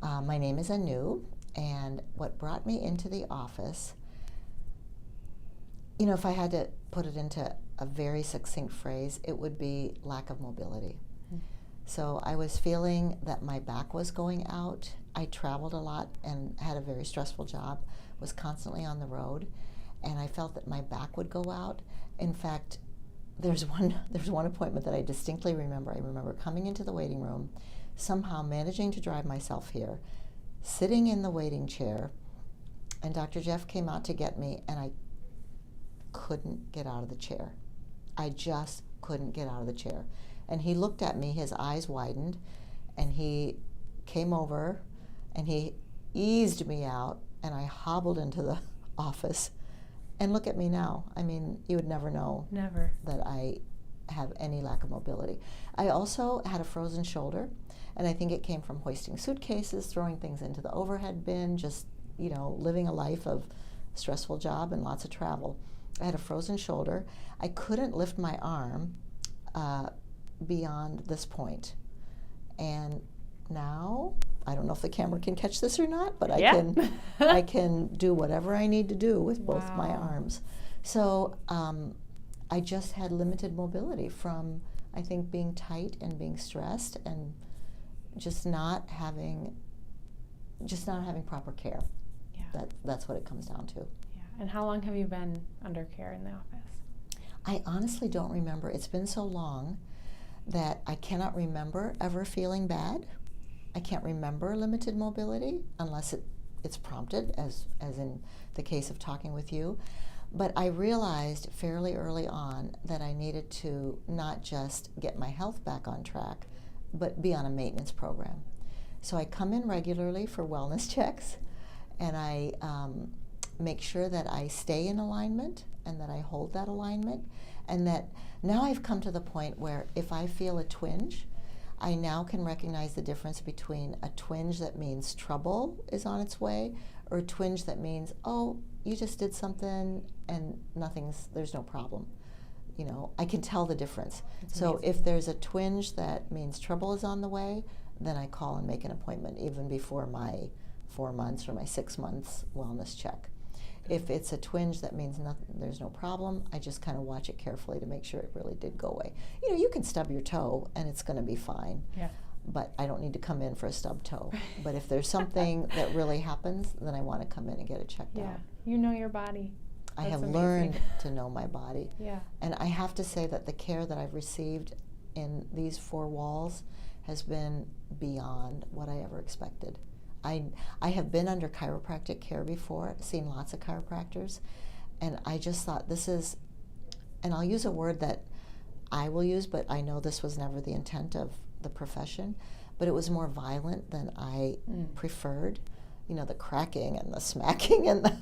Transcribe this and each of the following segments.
My name is Anu, and what brought me into the office, if I had to put it into a very succinct phrase, it would be lack of mobility. So I was feeling that my back was going out. I traveled a lot and had a very stressful job, was constantly on the road, and I felt that my back would go out. In fact, there's one appointment that I distinctly remember. I remember coming into the waiting room, somehow managing to drive myself here, sitting in the waiting chair, and Dr. Jeff came out to get me, and I couldn't get out of the chair. I just couldn't get out of the chair. And he looked at me, his eyes widened, and he came over and he eased me out, and I hobbled into the office. And look at me now. I mean, you would never know that I have any lack of mobility. I also had a frozen shoulder, and I think it came from hoisting suitcases, throwing things into the overhead bin, just, living a life of stressful job and lots of travel. I had a frozen shoulder. I couldn't lift my arm beyond this point. And now, I don't know if the camera can catch this or not, but I can do whatever I need to do with both my arms. So I just had limited mobility from, I think, being tight and being stressed and just not having proper care. Yeah. That's what it comes down to. Yeah. And how long have you been under care in the office? I honestly don't remember. It's been so long that I cannot remember ever feeling bad. I can't remember limited mobility unless it's prompted, as in the case of talking with you. But I realized fairly early on that I needed to not just get my health back on track, but be on a maintenance program. So I come in regularly for wellness checks, and I make sure that I stay in alignment and that I hold that alignment, and that now I've come to the point where if I feel a twinge, I now can recognize the difference between a twinge that means trouble is on its way, or a twinge that means, oh, you just did something and there's no problem. I can tell the difference. So if there's a twinge that means trouble is on the way, then I call and make an appointment even before my 4 months or my 6 months wellness check. If it's a twinge that means there's no problem, I just kind of watch it carefully to make sure it really did go away. You can stub your toe and it's going to be fine. Yeah. But I don't need to come in for a stub toe. But if there's something that really happens, then I want to come in and get it checked out. You know your body. I have learned to know my body. Yeah. And I have to say that the care that I've received in these 4 walls has been beyond what I ever expected. I have been under chiropractic care before, seen lots of chiropractors, and I just thought this is, and I'll use a word that I will use, but I know this was never the intent of the profession, but it was more violent than I preferred. The cracking and the smacking and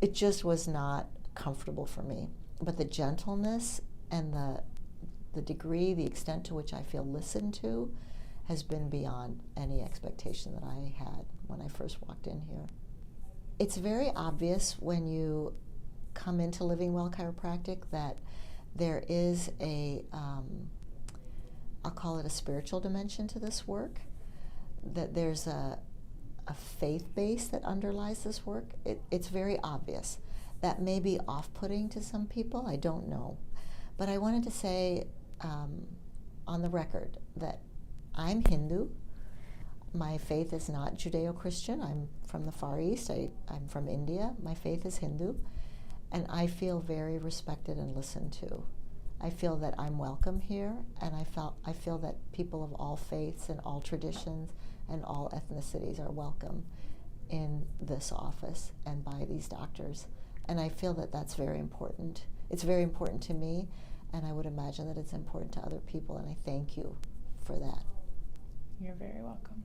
it just was not comfortable for me. But the gentleness and the degree, the extent to which I feel listened to has been beyond any expectation that I had when I first walked in here. It's very obvious when you come into Living Well Chiropractic that there is I'll call it a spiritual dimension to this work, that there's a faith base that underlies this work. It's very obvious. That may be off-putting to some people, I don't know. But I wanted to say on the record that I'm Hindu. My faith is not Judeo-Christian. I'm from the Far East. I'm from India. My faith is Hindu. And I feel very respected and listened to. I feel that I'm welcome here, and I feel that people of all faiths and all traditions and all ethnicities are welcome in this office and by these doctors. And I feel that that's very important. It's very important to me, and I would imagine that it's important to other people, and I thank you for that. You're very welcome.